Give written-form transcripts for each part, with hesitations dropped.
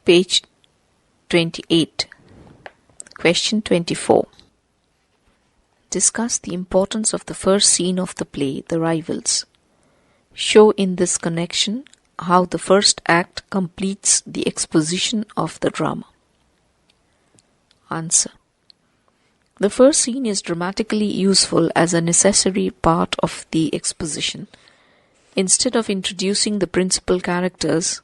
Page 28. Question 24. Discuss the importance of the first scene of the play, The Rivals. Show in this connection how the first act completes the exposition of the drama. Answer. The first scene is dramatically useful as a necessary part of the exposition. Instead of introducing the principal characters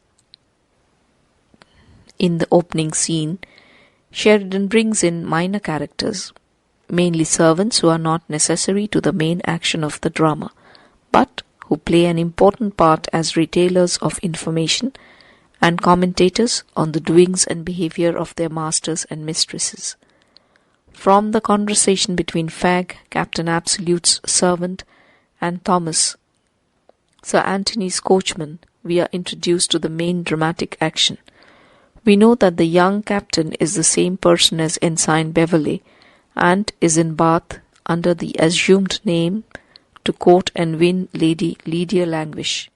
in the opening scene, Sheridan brings in minor characters, mainly servants who are not necessary to the main action of the drama, but who play an important part as retailers of information and commentators on the doings and behavior of their masters and mistresses. From the conversation between Fagg, Captain Absolute's servant, and Thomas, Sir Anthony's coachman, we are introduced to the main dramatic action. We know that the young captain is the same person as Ensign Beverley, and is in Bath under the assumed name to court and win Lady Lydia Languish,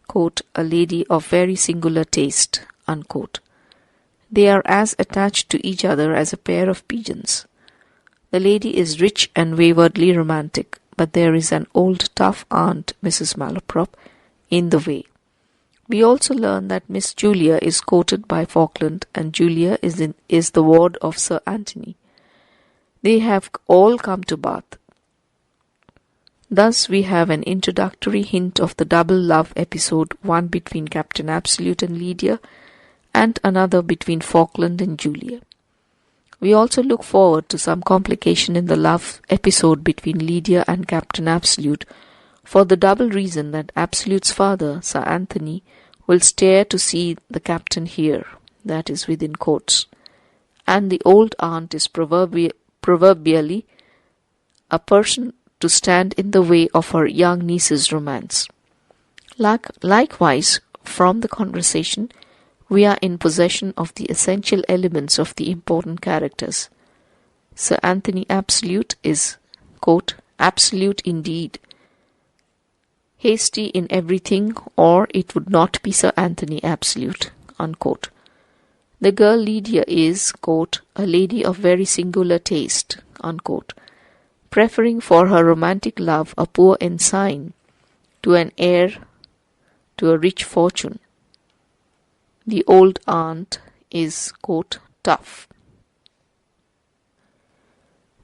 quote, a lady of very singular taste, unquote. They are as attached to each other as a pair of pigeons. The lady is rich and waywardly romantic, but there is an old tough aunt, Mrs. Malaprop, in the way. We also learn that Miss Julia is courted by Falkland, and Julia is the ward of Sir Anthony. They have all come to Bath. Thus we have an introductory hint of the double love episode, one between Captain Absolute and Lydia, and another between Falkland and Julia. We also look forward to some complication in the love episode between Lydia and Captain Absolute, for the double reason that Absolute's father, Sir Anthony, will stare to see the captain here, that is within quotes, and the old aunt is proverbially a person to stand in the way of her young niece's romance. Likewise, from the conversation, we are in possession of the essential elements of the important characters. Sir Anthony Absolute is, quote, absolute indeed, hasty in everything, or it would not be Sir Anthony Absolute, unquote. The girl Lydia is, quote, a lady of very singular taste, unquote, preferring for her romantic love a poor ensign to an heir to a rich fortune. The old aunt is, quote, tough.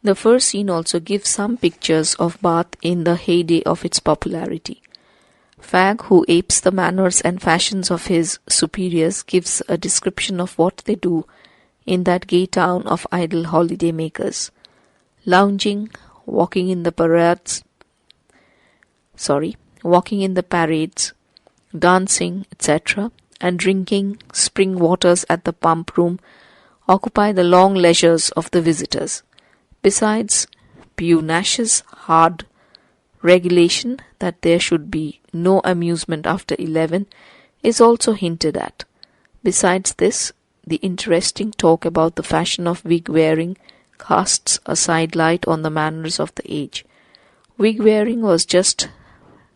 The first scene also gives some pictures of Bath in the heyday of its popularity. Fagg, who apes the manners and fashions of his superiors, gives a description of what they do in that gay town of idle holiday makers, lounging, walking in the parades, dancing, etc., and drinking spring waters at the pump room occupy the long leisures of the visitors. Besides, Pew Nash's hard regulation that there should be no amusement after 11 is also hinted at. Besides this, the interesting talk about the fashion of wig-wearing casts a sidelight on the manners of the age. Wig-wearing was just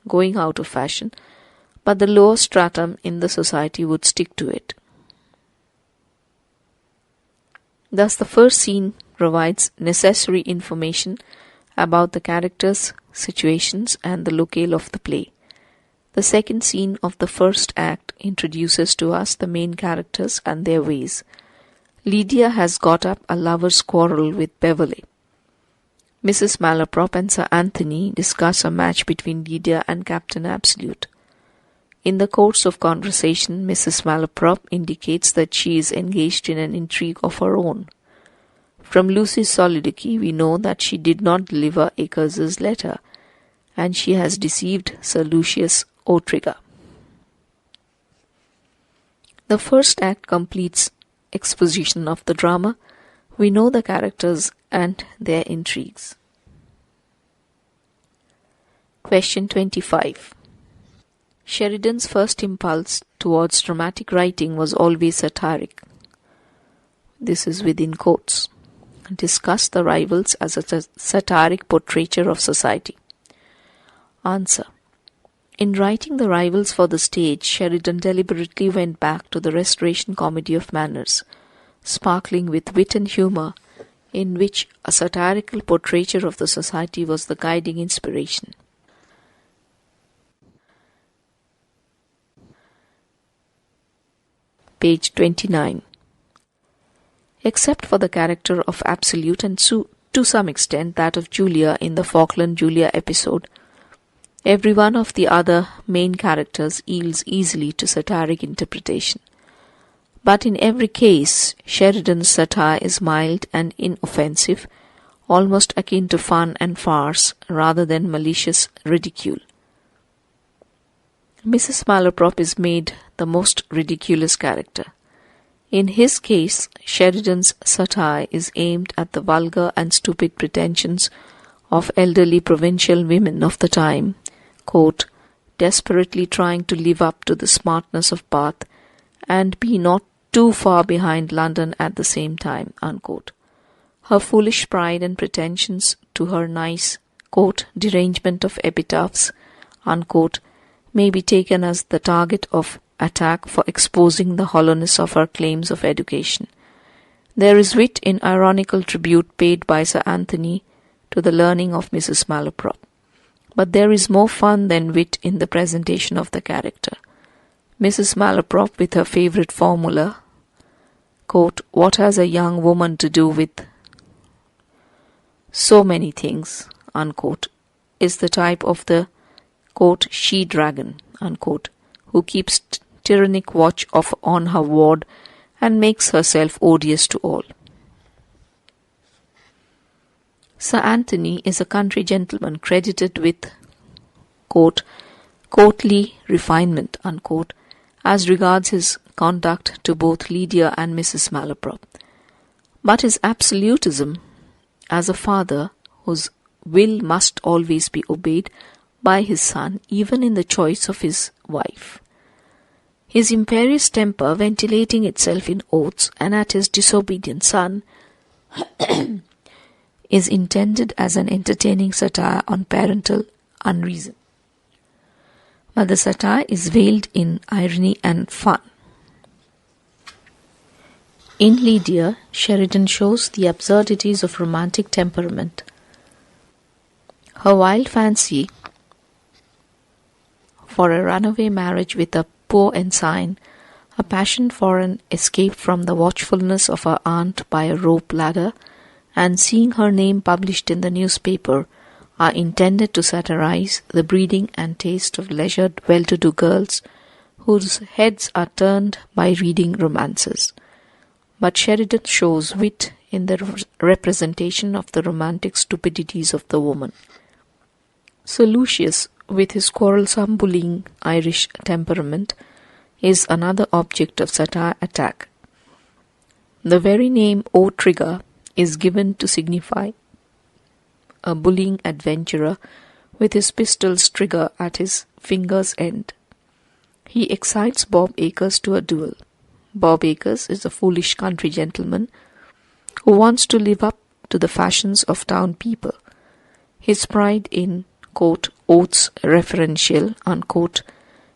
going out of fashion, but the lower stratum in the society would stick to it. Thus the first scene provides necessary information about the characters, situations, and the locale of the play. The second scene of the first act introduces to us the main characters and their ways. Lydia has got up a lover's quarrel with Beverley. Mrs. Malaprop and Sir Anthony discuss a match between Lydia and Captain Absolute. In the course of conversation, Mrs. Malaprop indicates that she is engaged in an intrigue of her own. From Lucy's soliloquy, we know that she did not deliver Acres's letter, and she has deceived Sir Lucius Otrigger. The first act completes exposition of the drama. We know the characters and their intrigues. Question 25. Sheridan's first impulse towards dramatic writing was always satiric. This is within quotes. Discuss the rivals as a satiric portraiture of society. Answer. In writing The Rivals for the stage, Sheridan deliberately went back to the Restoration comedy of manners, sparkling with wit and humour, in which a satirical portraiture of the society was the guiding inspiration. Page 29. Except for the character of Absolute and to some extent that of Julia in the Falkland-Julia episode, every one of the other main characters yields easily to satiric interpretation. But in every case, Sheridan's satire is mild and inoffensive, almost akin to fun and farce rather than malicious ridicule. Mrs. Malaprop is made the most ridiculous character. In his case, Sheridan's satire is aimed at the vulgar and stupid pretensions of elderly provincial women of the time, quote, desperately trying to live up to the smartness of Bath and be not too far behind London at the same time, unquote. Her foolish pride and pretensions to her nice, quote, derangement of epitaphs, unquote, may be taken as the target of attack for exposing the hollowness of her claims of education. There is wit in ironical tribute paid by Sir Anthony to the learning of Mrs. Malaprop. But there is more fun than wit in the presentation of the character. Mrs. Malaprop, with her favourite formula, quote, what has a young woman to do with so many things, unquote, is the type of the, quote, she-dragon, unquote, who keeps tyrannic watch on her ward and makes herself odious to all. Sir Anthony is a country gentleman credited with, quote, courtly refinement, unquote, as regards his conduct to both Lydia and Mrs. Malaprop. But his absolutism as a father whose will must always be obeyed by his son, even in the choice of his wife. His imperious temper ventilating itself in oaths and at his disobedient son is intended as an entertaining satire on parental unreason. But the satire is veiled in irony and fun. In Lydia, Sheridan shows the absurdities of romantic temperament. Her wild fancy for a runaway marriage with a poor ensign, a passion for an escape from the watchfulness of her aunt by a rope ladder, and seeing her name published in the newspaper, are intended to satirize the breeding and taste of leisured, well-to-do girls whose heads are turned by reading romances. But Sheridan shows wit in the representation of the romantic stupidities of the woman. Sir Lucius, with his quarrelsome bullying Irish temperament, is another object of satire attack. The very name O-Trigger is given to signify a bullying adventurer with his pistol's trigger at his finger's end. He excites Bob Acres to a duel. Bob Acres is a foolish country gentleman who wants to live up to the fashions of town people. His pride in, quote, oaths referential, unquote,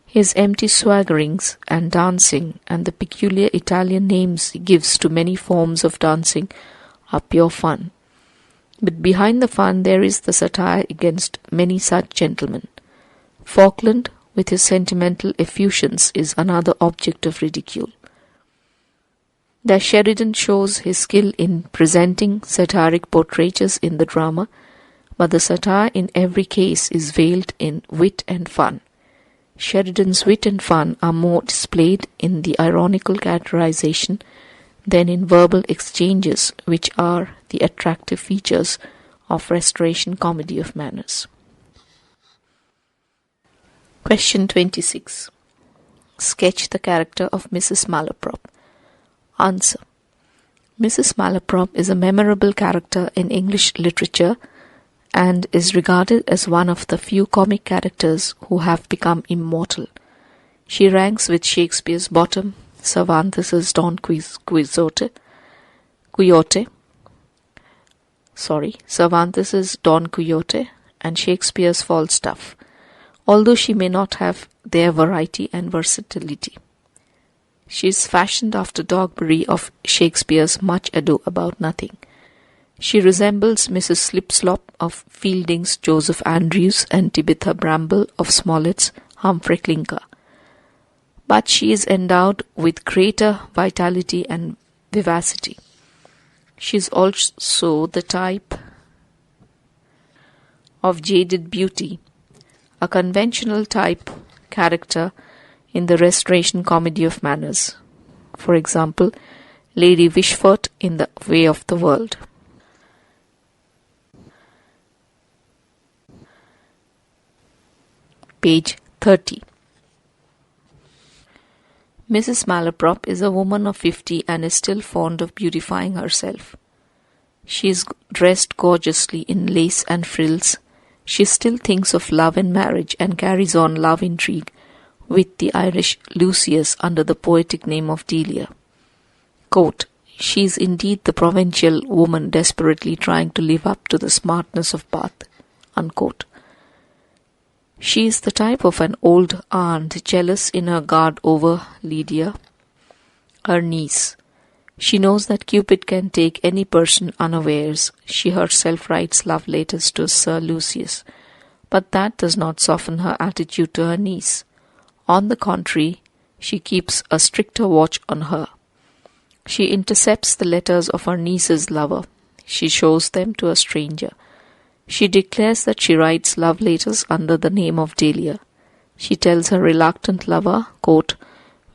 his empty swaggerings and dancing, and the peculiar Italian names he gives to many forms of dancing are pure fun. But behind the fun there is the satire against many such gentlemen. Falkland, with his sentimental effusions, is another object of ridicule. Thus Sheridan shows his skill in presenting satiric portraitures in the drama, but the satire in every case is veiled in wit and fun. Sheridan's wit and fun are more displayed in the ironical characterization than in verbal exchanges, which are the attractive features of Restoration comedy of manners. Question 26. Sketch the character of Mrs. Malaprop. Answer. Mrs. Malaprop is a memorable character in English literature and is regarded as one of the few comic characters who have become immortal. She ranks with Shakespeare's Bottom, Cervantes's Don Quixote, Cervantes's Don Quixote, and Shakespeare's Falstaff, although she may not have their variety and versatility. She is fashioned after Dogberry of Shakespeare's Much Ado About Nothing. She resembles Mrs. Slipslop of Fielding's Joseph Andrews and Tabitha Bramble of Smollett's Humphrey Clinker. But she is endowed with greater vitality and vivacity. She is also the type of jaded beauty, a conventional type character in the Restoration comedy of manners. For example, Lady Wishfort in The Way of the World. Page 30. Mrs. Malaprop is a woman of 50 and is still fond of beautifying herself. She is dressed gorgeously in lace and frills. She still thinks of love and marriage and carries on love intrigue with the Irish Lucius under the poetic name of Delia. Quote, she is indeed the provincial woman desperately trying to live up to the smartness of Bath. Unquote. She is the type of an old aunt jealous in her guard over Lydia, her niece. She knows that Cupid can take any person unawares. She herself writes love letters to Sir Lucius, but that does not soften her attitude to her niece. On the contrary, she keeps a stricter watch on her. She intercepts the letters of her niece's lover. She shows them to a stranger. She declares that she writes love letters under the name of Delia. She tells her reluctant lover, quote,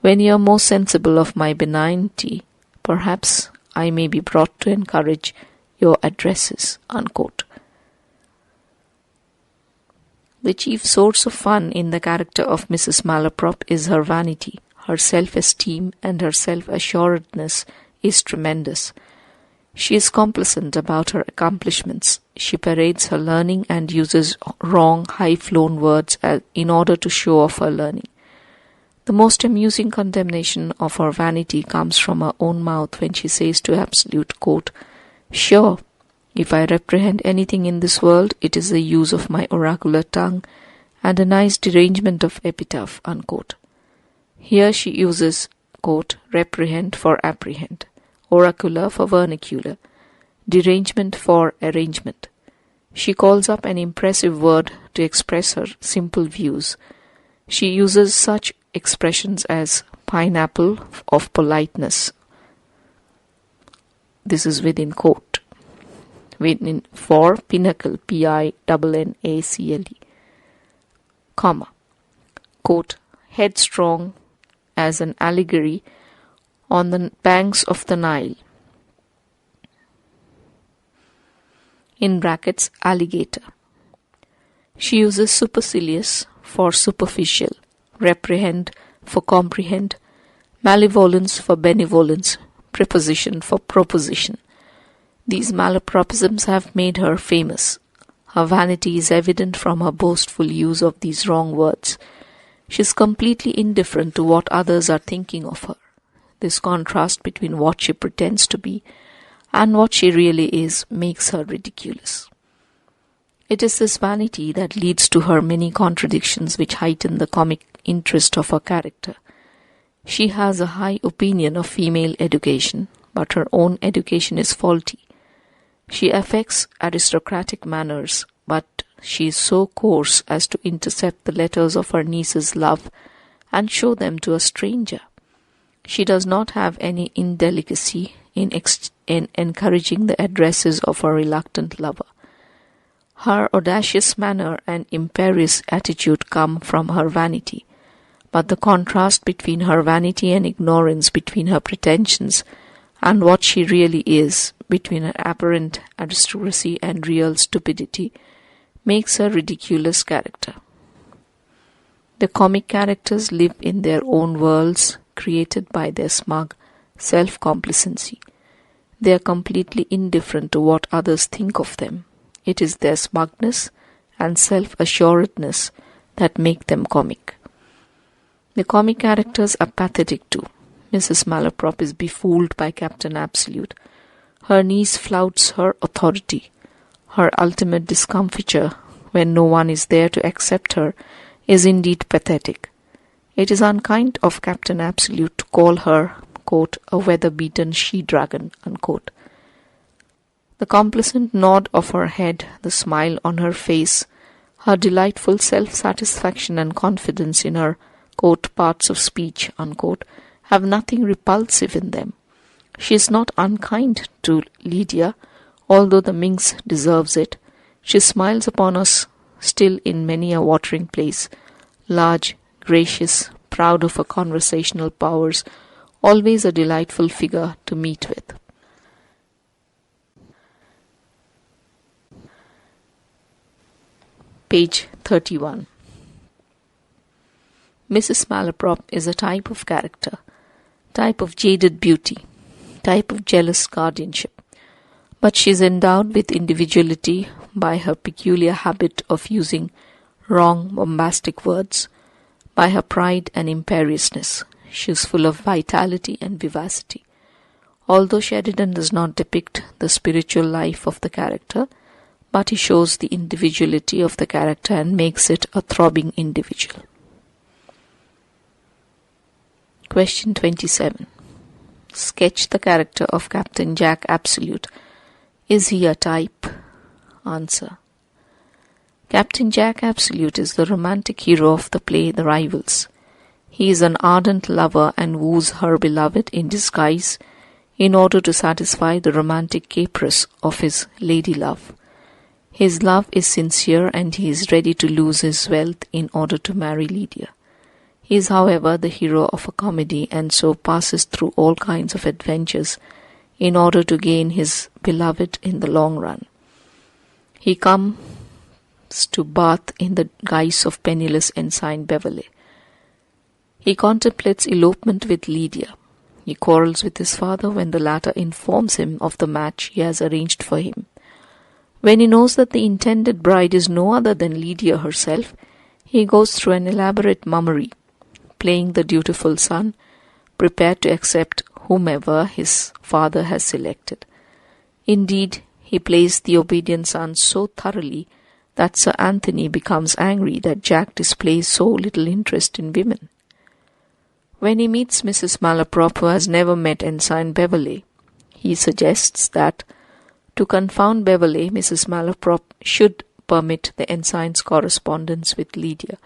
when you are more sensible of my benignity, perhaps I may be brought to encourage your addresses. Unquote. The chief source of fun in the character of Mrs. Malaprop is her vanity. Her self-esteem and her self-assuredness is tremendous. She is complacent about her accomplishments. She parades her learning and uses wrong, high-flown words in order to show off her learning. The most amusing condemnation of her vanity comes from her own mouth when she says to Absolute, quote, sure, if I reprehend anything in this world, it is the use of my oracular tongue and a nice derangement of epitaph. Unquote. Here she uses, quote, reprehend for apprehend, oracular for vernacular, derangement for arrangement. She calls up an impressive word to express her simple views. She uses such expressions as pineapple of politeness. This is within quote. Within for pinnacle, Pinnacle, comma, quote, headstrong as an allegory on the banks of the Nile. In brackets, alligator. She uses supercilious for superficial, reprehend for comprehend, malevolence for benevolence, preposition for proposition. These malapropisms have made her famous. Her vanity is evident from her boastful use of these wrong words. She is completely indifferent to what others are thinking of her. This contrast between what she pretends to be and what she really is makes her ridiculous. It is this vanity that leads to her many contradictions which heighten the comic interest of her character. She has a high opinion of female education, but her own education is faulty. She affects aristocratic manners, but she is so coarse as to intercept the letters of her niece's love and show them to a stranger. She does not have any indelicacy in encouraging the addresses of her reluctant lover. Her audacious manner and imperious attitude come from her vanity, but the contrast between her vanity and ignorance, between her pretensions and what she really is, between her apparent aristocracy and real stupidity, makes her ridiculous character. The comic characters live in their own worlds, created by their smug self-complacency. They are completely indifferent to what others think of them. It is their smugness and self-assuredness that make them comic. The comic characters are pathetic too. Mrs. Malaprop is befooled by Captain Absolute. Her niece flouts her authority. Her ultimate discomfiture, when no one is there to accept her, is indeed pathetic. It is unkind of Captain Absolute to call her, quote, a weather-beaten she-dragon, unquote. The complacent nod of her head, the smile on her face, her delightful self-satisfaction and confidence in her, quote, parts of speech, unquote, have nothing repulsive in them. She is not unkind to Lydia, although the minx deserves it. She smiles upon us still in many a watering place, large, gracious, proud of her conversational powers, always a delightful figure to meet with. Page 31. Mrs. Malaprop is a type of character, type of jaded beauty, type of jealous guardianship, but she is endowed with individuality by her peculiar habit of using wrong, bombastic words, by her pride and imperiousness. She is full of vitality and vivacity. Although Sheridan does not depict the spiritual life of the character, but he shows the individuality of the character and makes it a throbbing individual. Question 27. Sketch the character of Captain Jack Absolute. Is he a type? Answer. Captain Jack Absolute is the romantic hero of the play The Rivals. He is an ardent lover and woos her beloved in disguise in order to satisfy the romantic caprice of his lady love. His love is sincere and he is ready to lose his wealth in order to marry Lydia. He is, however, the hero of a comedy and so passes through all kinds of adventures in order to gain his beloved in the long run. He comes to Bath in the guise of penniless Ensign Beverley. He contemplates elopement with Lydia. He quarrels with his father when the latter informs him of the match he has arranged for him. When he knows that the intended bride is no other than Lydia herself, he goes through an elaborate mummery, playing the dutiful son, prepared to accept whomever his father has selected. Indeed, he plays the obedient son so thoroughly that Sir Anthony becomes angry that Jack displays so little interest in women. When he meets Mrs. Malaprop, who has never met Ensign Beverley, he suggests that to confound Beverley, Mrs. Malaprop should permit the ensign's correspondence with Lydia.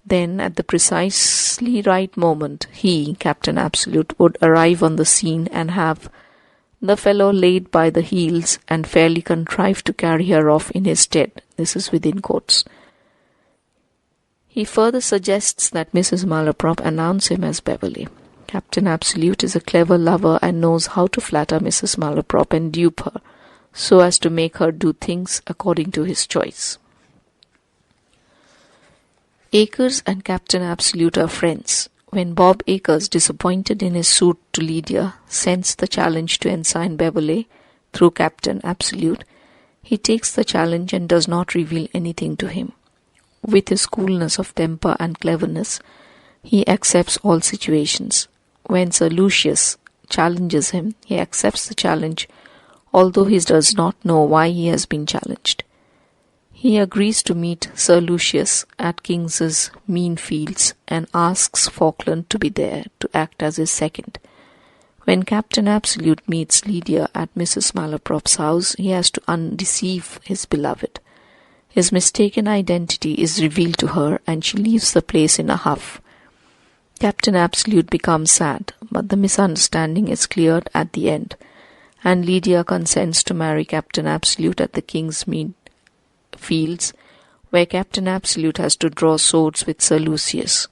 Then, at the precisely right moment, he, Captain Absolute, would arrive on the scene and have the fellow laid by the heels and fairly contrive to carry her off in his stead. This is within quotes. He further suggests that Mrs. Malaprop announce him as Beverley. Captain Absolute is a clever lover and knows how to flatter Mrs. Malaprop and dupe her, so as to make her do things according to his choice. Acres and Captain Absolute are friends. When Bob Acres, disappointed in his suit to Lydia, sends the challenge to Ensign Beverley through Captain Absolute, he takes the challenge and does not reveal anything to him. With his coolness of temper and cleverness, he accepts all situations. When Sir Lucius challenges him, he accepts the challenge, although he does not know why he has been challenged. He agrees to meet Sir Lucius at Kings's Mean Fields and asks Falkland to be there to act as his second. When Captain Absolute meets Lydia at Mrs. Malaprop's house, he has to undeceive his beloved. His mistaken identity is revealed to her and she leaves the place in a huff. Captain Absolute becomes sad, but the misunderstanding is cleared at the end, and Lydia consents to marry Captain Absolute at the King's Mean Fields, where Captain Absolute has to draw swords with Sir Lucius.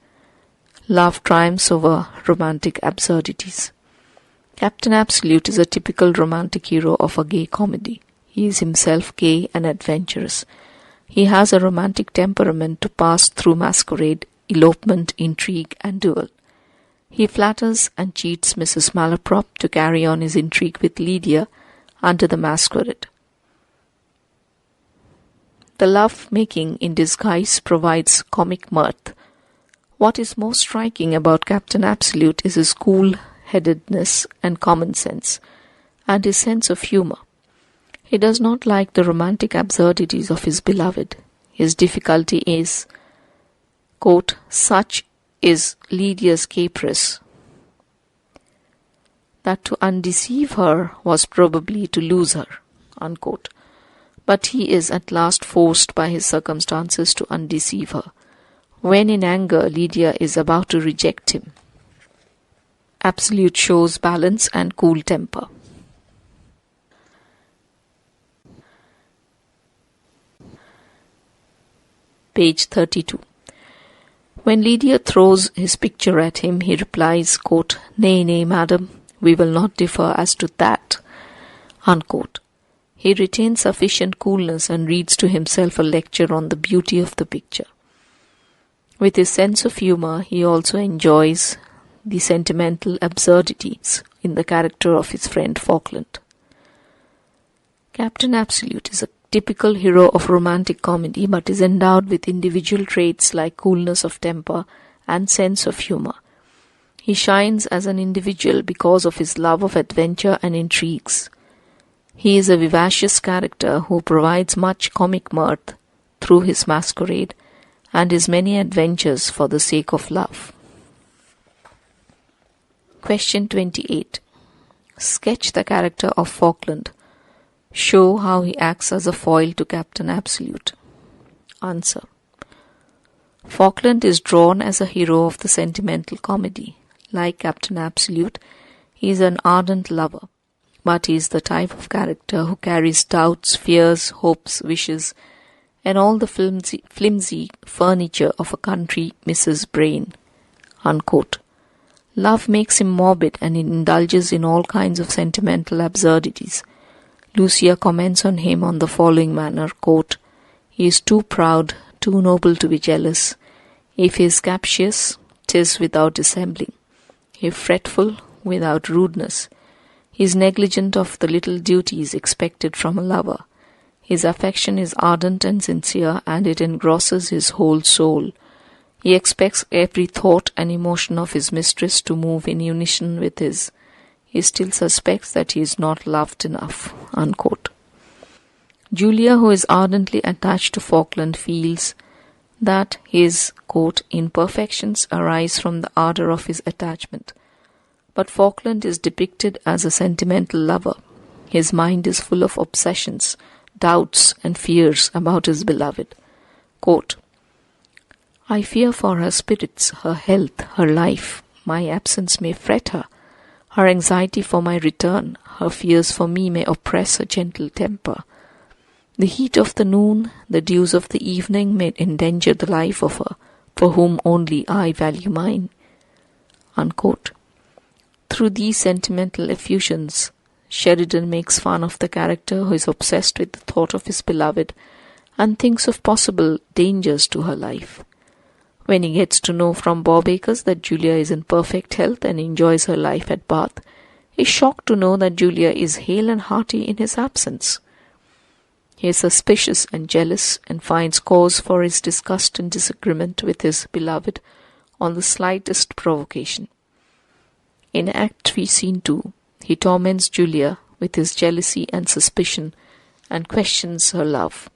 Love triumphs over romantic absurdities. Captain Absolute is a typical romantic hero of a gay comedy. He is himself gay and adventurous. He has a romantic temperament to pass through masquerade, elopement, intrigue, and duel. He flatters and cheats Mrs. Malaprop to carry on his intrigue with Lydia under the masquerade. The love-making in disguise provides comic mirth. What is most striking about Captain Absolute is his cool-headedness and common sense, and his sense of humour. He does not like the romantic absurdities of his beloved. His difficulty is quote, such is Lydia's caprice, that to undeceive her was probably to lose her, unquote. But he is at last forced by his circumstances to undeceive her. When in anger Lydia is about to reject him. Absolute shows balance and cool temper. Page 32. When Lydia throws his picture at him, he replies, quote, nay, nay, madam, we will not differ as to that, unquote. He retains sufficient coolness and reads to himself a lecture on the beauty of the picture. With his sense of humour, he also enjoys the sentimental absurdities in the character of his friend Falkland. Captain Absolute is a typical hero of romantic comedy, but is endowed with individual traits like coolness of temper and sense of humour. He shines as an individual because of his love of adventure and intrigues. He is a vivacious character who provides much comic mirth through his masquerade and his many adventures for the sake of love. Question 28. Sketch the character of Falkland. Show how he acts as a foil to Captain Absolute. Answer. Falkland is drawn as a hero of the sentimental comedy. Like Captain Absolute, he is an ardent lover, but he is the type of character who carries doubts, fears, hopes, wishes, and all the flimsy furniture of a country Mrs. Brain, unquote. Love makes him morbid and indulges in all kinds of sentimental absurdities. Lucia comments on him on the following manner, quote, he is too proud, too noble to be jealous. If he is captious, 'tis without dissembling. If fretful, without rudeness. He is negligent of the little duties expected from a lover. His affection is ardent and sincere, and it engrosses his whole soul. He expects every thought and emotion of his mistress to move in unison with his. He still suspects that he is not loved enough, unquote. Julia, who is ardently attached to Falkland, feels that his, quote, imperfections arise from the ardour of his attachment. But Falkland is depicted as a sentimental lover. His mind is full of obsessions, doubts, and fears about his beloved. Quote, I fear for her spirits, her health, her life. My absence may fret her. Her anxiety for my return, her fears for me may oppress her gentle temper. The heat of the noon, the dews of the evening may endanger the life of her, for whom only I value mine. Unquote. Through these sentimental effusions, Sheridan makes fun of the character who is obsessed with the thought of his beloved and thinks of possible dangers to her life. When he gets to know from Bob Acres that Julia is in perfect health and enjoys her life at Bath, he is shocked to know that Julia is hale and hearty in his absence. He is suspicious and jealous and finds cause for his disgust and disagreement with his beloved on the slightest provocation. In Act 3, Scene 2, he torments Julia with his jealousy and suspicion and questions her love.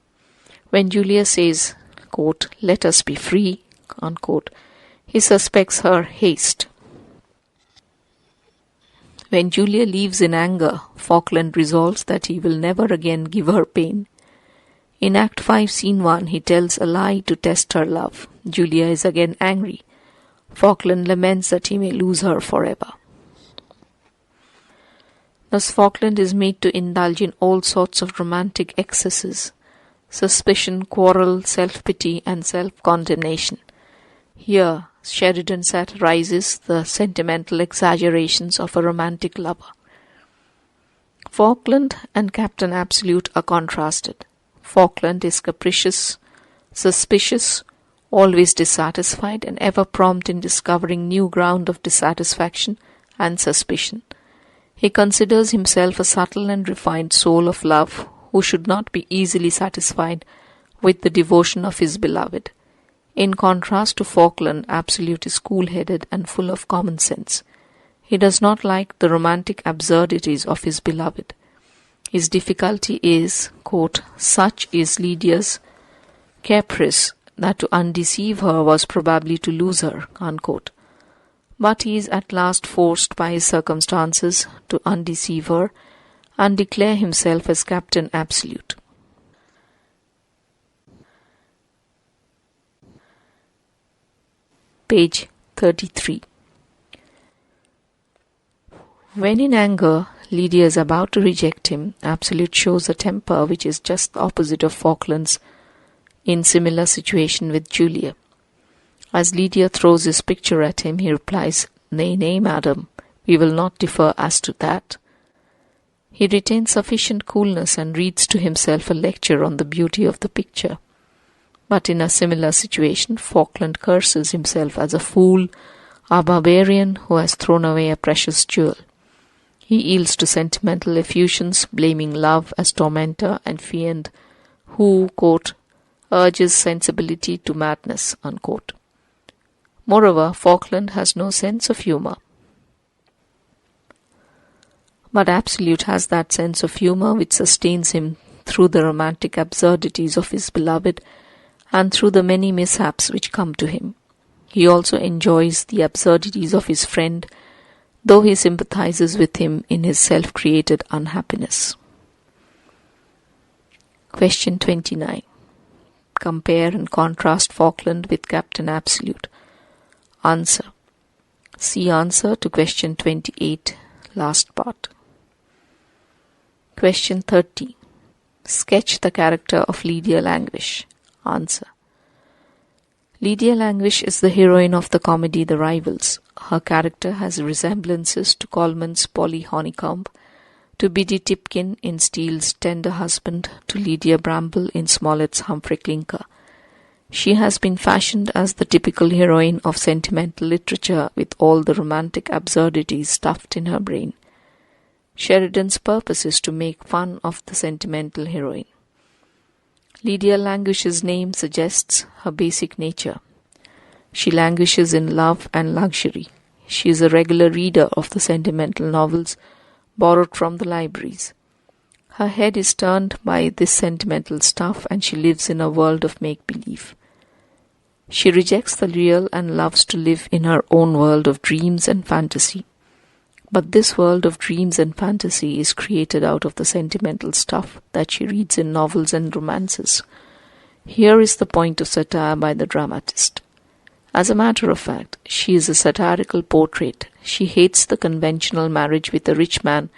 When Julia says, quote, let us be free, unquote, he suspects her haste. When Julia leaves in anger, Falkland resolves that he will never again give her pain. In Act 5, Scene 1, he tells a lie to test her love. Julia is again angry. Falkland laments that he may lose her forever. Thus Falkland is made to indulge in all sorts of romantic excesses, suspicion, quarrel, self-pity, and self-condemnation. Here, Sheridan satirizes the sentimental exaggerations of a romantic lover. Falkland and Captain Absolute are contrasted. Falkland is capricious, suspicious, always dissatisfied, and ever prompt in discovering new ground of dissatisfaction and suspicion. He considers himself a subtle and refined soul of love who should not be easily satisfied with the devotion of his beloved. In contrast to Falkland, Absolute is cool-headed and full of common sense. He does not like the romantic absurdities of his beloved. His difficulty is, quote, such is Lydia's caprice, that to undeceive her was probably to lose her, unquote. But he is at last forced by his circumstances to undeceive her and declare himself as Captain Absolute. Page 33. When in anger, Lydia is about to reject him, Absolute shows a temper which is just the opposite of Falkland's in similar situation with Julia. As Lydia throws his picture at him, he replies, "Nay, nay, madam, we will not differ as to that." He retains sufficient coolness and reads to himself a lecture on the beauty of the picture. But in a similar situation, Falkland curses himself as a fool, a barbarian who has thrown away a precious jewel. He yields to sentimental effusions, blaming love as tormentor and fiend who, quote, urges sensibility to madness, unquote. Moreover, Falkland has no sense of humour. But Absolute has that sense of humour which sustains him through the romantic absurdities of his beloved and through the many mishaps which come to him. He also enjoys the absurdities of his friend, though he sympathizes with him in his self-created unhappiness. Question 29. Compare and contrast Falkland with Captain Absolute. Answer. See answer to question 28, last part. Question 30. Sketch the character of Lydia Languish. Answer. Lydia Languish is the heroine of the comedy The Rivals. Her character has resemblances to Coleman's Polly Honeycomb, to Biddy Tipkin in Steele's Tender Husband, to Lydia Bramble in Smollett's Humphrey Clinker. She has been fashioned as the typical heroine of sentimental literature with all the romantic absurdities stuffed in her brain. Sheridan's purpose is to make fun of the sentimental heroine. Lydia Languish's name suggests her basic nature. She languishes in love and luxury. She is a regular reader of the sentimental novels borrowed from the libraries. Her head is turned by this sentimental stuff and she lives in a world of make-believe. She rejects the real and loves to live in her own world of dreams and fantasy. But this world of dreams and fantasy is created out of the sentimental stuff that she reads in novels and romances. Here is the point of satire by the dramatist. As a matter of fact, she is a satirical portrait. She hates the conventional marriage with a rich man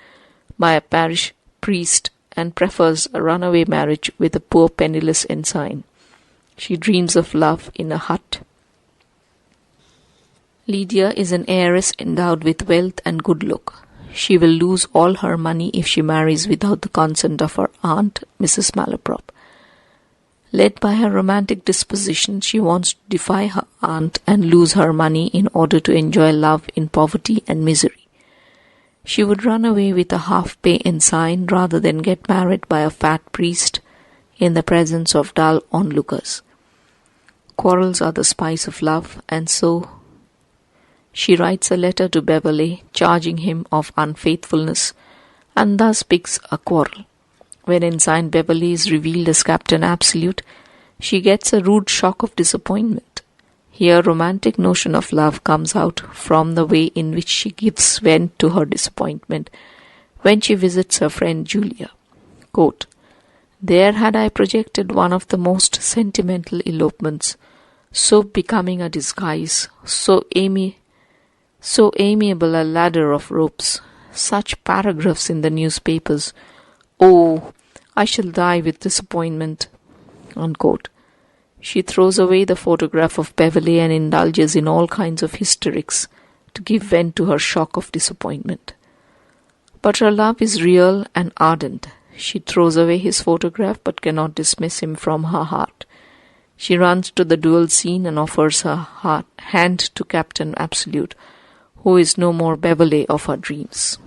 by a parish priest and prefers a runaway marriage with a poor penniless ensign. She dreams of love in a hut. Lydia is an heiress endowed with wealth and good look. She will lose all her money if she marries without the consent of her aunt, Mrs. Malaprop. Led by her romantic disposition, she wants to defy her aunt and lose her money in order to enjoy love in poverty and misery. She would run away with a half-pay ensign rather than get married by a fat priest in the presence of dull onlookers. Quarrels are the spice of love, and so she writes a letter to Beverley charging him of unfaithfulness and thus picks a quarrel. When Ensign Beverley is revealed as Captain Absolute, she gets a rude shock of disappointment. Here romantic notion of love comes out from the way in which she gives vent to her disappointment when she visits her friend Julia. Quote, "There had I projected one of the most sentimental elopements, so becoming a disguise, so amiable a ladder of ropes, such paragraphs in the newspapers. Oh, I shall die with disappointment." Unquote. She throws away the photograph of Beverley and indulges in all kinds of hysterics to give vent to her shock of disappointment. But her love is real and ardent. She throws away his photograph but cannot dismiss him from her heart. She runs to the duel scene and offers her hand to Captain Absolute, who is no more Beverley of her dreams.